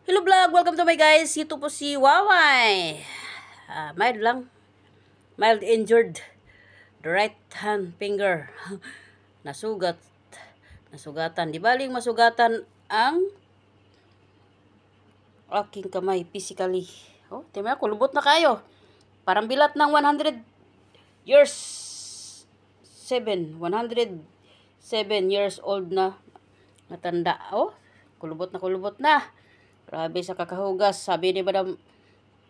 Hello vlog! Welcome to my guys! Ito po si Waway. Mild lang. Mild injured. The right hand finger. Nasugat. Nasugatan. Di baling masugatan ang aking kamay physically. Oh, tingnan ko, lubot na kayo. Parang bilat ng 100 years 107 years old na matanda. Oh, kulubot na. Grabe sa kakahugas. Sabi ni Madam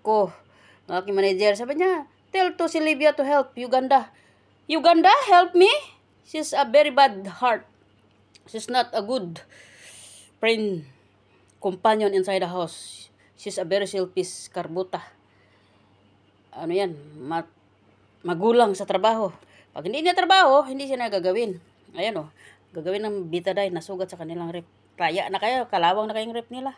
ko, ng aking manager, sabi niya, tell to si Libya to help Uganda. Uganda, help me? She's a very bad heart. She's not a good friend, companion inside the house. She's a very selfish karbuta. Ano yan? Magulang sa trabaho. Pag hindi niya trabaho, hindi siya nagagawin. Ayan o, gagawin ng betadine, nasugat sa kanilang rep. Kaya na kayo, kalawang na kayong rep nila.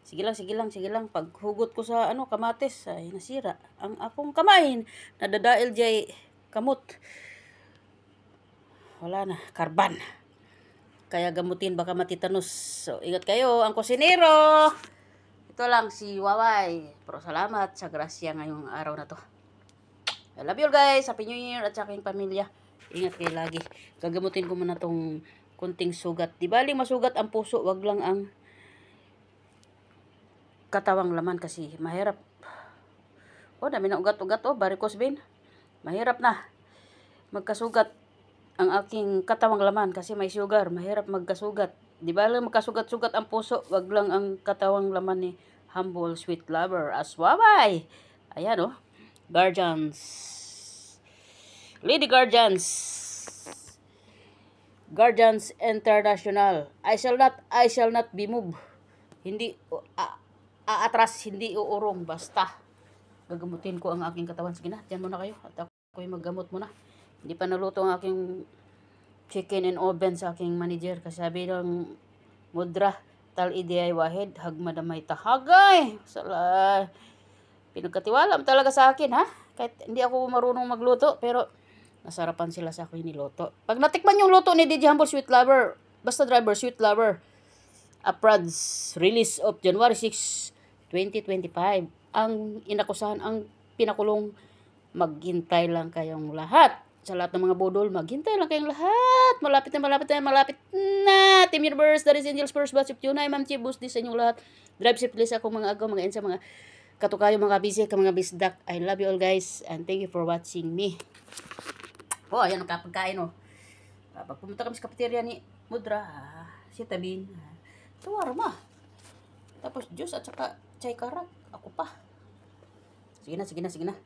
Sige lang. Paghugot ko sa kamatis, ay nasira ang akong kamay. Nadadail jay kamot. Wala na, karban. Kaya gamutin baka matitanos. So, ingat kayo, ang kusinero. Ito lang si Waway. Pero salamat sa grasya ngayong araw na to. I love you guys. Happy New Year at sa aking pamilya. Ingat kayo lagi. Gagamutin ko muna tong kunting sugat. Di baling masugat ang puso, wag lang ang katawang laman kasi mahirap. Oh, dami na ugat-ugat. Oh, varicose vein. Mahirap na magkasugat ang aking katawang laman kasi may sugar. Mahirap magkasugat. Di ba lang magkasugat-sugat ang puso, wag lang ang katawang laman ni humble sweet lover as Waway. Ayan oh. Guardians. Lady Guardians. Guardians International. I shall not be moved. Hindi aatras, hindi uurong, basta gagamutin ko ang aking katawan. Sige na, dyan muna kayo at ako'y maggamot muna. Hindi pa naluto ang aking chicken in oven sa aking manager kasi sabi ng mudra tal idiyay wahid hagmadamay tahagay. Sala, pinagkatiwala talaga sa akin ha, kahit hindi ako marunong magluto pero nasarapan sila sa aking niluto. Pag natikman yung luto ni DJ Humble Sweet Lover, basta driver Sweet Lover, Aprad's release of January 6, 2025. Ang inakusahan, ang pinakulong, maghintay lang kayong lahat. Sa lahat ng mga budol, maghintay lang kayong lahat. Malapit na. Team Universe, Daris Angels, First Batch of Tunay, Ma'am Chi, boost din sa inyong lahat. Drive safely sa akong mga agaw, mga ensa, mga katukayo, mga busy, mga bisdak. I love you all guys, and thank you for watching me. Oh, ayan ang kapagkain oh. Pag pumunta kami sa cafeteria ni Mudra, si Tabin, tuwarma. Tapos juice at saka chai karak. Ako pa. Sige na.